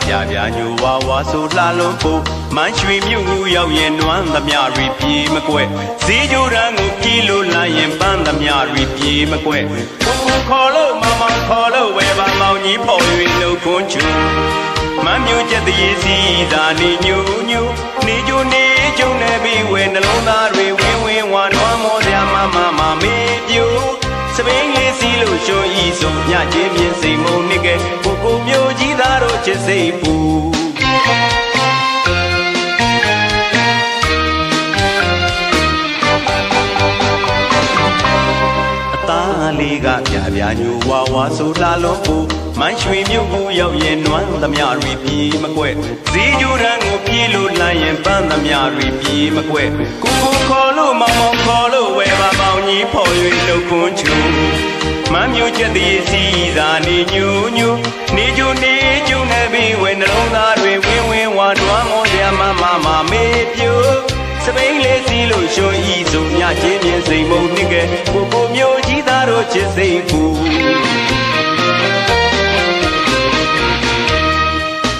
ပြပြညိုဝါဝါဆိုလှလုံးဖို့မန်းရွှေမြို့ကိုရောက်ရင်နွမ်းသမျှတွေပြေးမကွက်ဈေးကြိုရန်ကိုကြီးလို့လာရင်ပန်းသမျှတွေပြေးမကွက်ကိုခေါ်လို့မောင်မောင်ခေါ်လို့ဝဲပါမောင်ကြီးဖော်၍လှုပ်ခွန်းချူမမ်းမျိုးချက်တရေစီသာနေညိုညိုနေကြိုနေကြုံနေပြီးဝဲနှလုံးသားတွေဝင်းဝင်းဝါနွမ်းမောစရာမမမေးပြိုစပိန်လေးစီလို့ရှုံးဤဆိုညချင်းပြင်းစိမ်မုံနှစ်ကဲကိုမျိုးကြီးသားတို့ချစ်စိတ်ပူအသားလေးကပြပြညိုဝါဝါဆိုလှလုံးပူမန်းရွှေမြို့ကိုရောက်ရင်နွမ်းသမျှတွေပြေးမကွက်ဈေးကြိုရန်ကိုပြေးလို့လိုက်ရင်ပန်းသမျှတွေပြေးမကွက်ကိုခေါ်လို့မောင်မောင်ခေါ်လို့ဝဲပါပေါင်ကြီးဖော်၍လှုပ်ခွန်းချူမမ်းမျိုးချက်တည်းစီသာနေညိုညိုနေကြိုနေကြုံနေပြီးဝဲနှလုံးသားတွေဝင်းဝင်းဝါတွားမောစရာမမေးပြိုစပိန်လေးစီလို့ရှုံးဤဆိုညချင်းပြင်းစိမ်မုံနှစ်ကဲကိုမျိုးကြီးသားတို့ချစ်စိတ်ပူ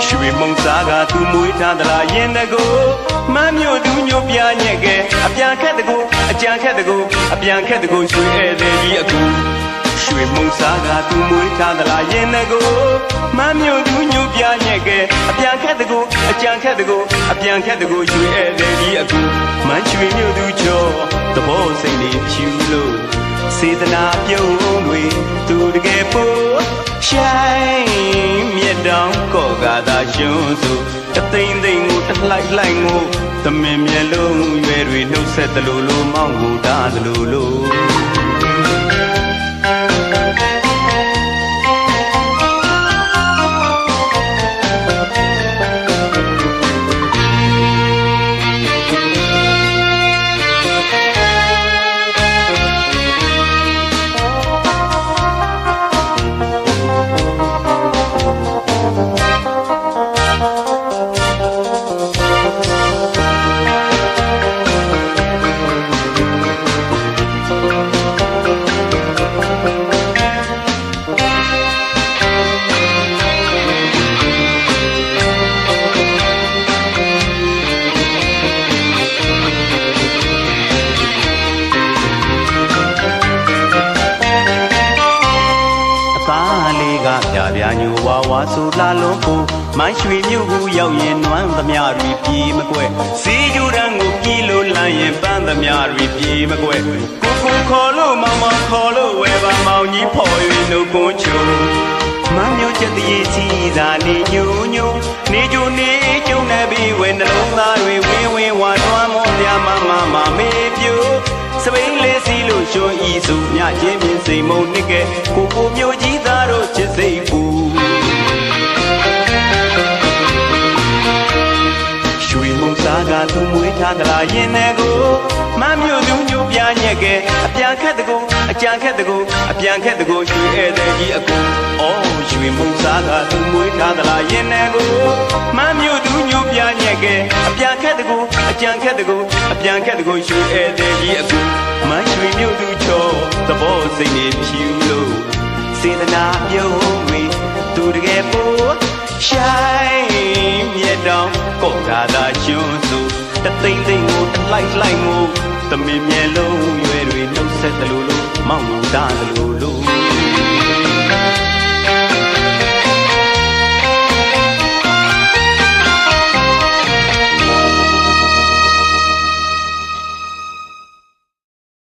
ရွှေမုံစားကသူမွေးထားသလားရင်တကူမမ်းမျိုးသူညိုပြညက်ကဲအပြန်ခက်တကူအကြံခက်တကူအပြန်ခက်တကူရွှေဧည့်သည်ကြီးအကူရွှေမုံစားကသူမွေးထားသလားရင်တကူမမ်းမျိုးသူညိုပြညက်ကဲအပြန်ခက်တကူအကြံခက်တကူအပြန်ခက်တကူရွှေဧည့်သည်ကြီးအကူမန်းရွှေမျိုးသူချောသဘောစိတ်လေးဖြူလို့စေတနာပြုံးတွေသူတကယ်ပို့ရှိုင်းမြတ်တောင်ကော့ကသာရှင်စုတသိမ့်သိမ့်ကိုတလှိုက်လိုက်ကိုသမင်မျက်လုံးရွယ်တွေနှုတ်ဆက်သလိုလိုမောင်းကိုတားသလိုလိုပြပြညိုဝါဝါဆိုလှလုံးပူမန်းရွှေမြို့ကိုရောက်ရင်နွမ်းသမျှတွေပြေးမကွက်ဈေးကြိုရန်ကိုပြေးလို့လမ်းရင်ပန်းသမျှတွေပြေးမကွက်ကိုခေါ်လို့မောင်မောင်ခေါ်လို့ဝဲပါမောင်ကြီးဖော်၍နှုတ်ခွန်းချူမမ်းမျိုးချက်တရေစီသာနေညိုညိုနေကြိုနေကြုံနေပြီးဝဲနှလုံးသားတွေဝင်းဝင်းဝါတွားမောစရာမမေးပြိုစပိန်လေးစီလို့ရှုံးဤဆိုညချင်းပြင်းစိမ်မုံနှစ်ကဲကိုမျိုးကြီးသားတို့ချစ်စိတ်ပူရွှေမုံစားကသူမွေးထားသလားရင်ထဲကိုမမ်းမျိုးသူညိုပြညက်ကဲအပြန်ခက်တကူအကြံခက်တကူအပြန်ခက်တကူရွှေဧည့်သည်ကြီးအကူအော်ရွှေမုံစားကသူမွေးထားသလားရင်ထဲကိုမမ်းမျိုးသူညိုပြညက်ကဲအပြန်ခက်တကူအကြံခက်တကူအပြန်ခက်တကူရွှေဧည့်သည်ကြီးအကူမန်းရွှေမျိုးသူချောသဘောစိတ်နေဖြူလို့စေတနာပြုံးပြီးသူတကယ်ပို့ရှိုင်းမြတ်တောင်ကော့ကာသာရှင်စုတသိမ့်သိမ့်ကိုတလိုက်လိုက်ကိုသမင်မျက်လုံးရွယ်တွေနှုတ်ဆက်သလိုလိုမောင်းတာသလိုလို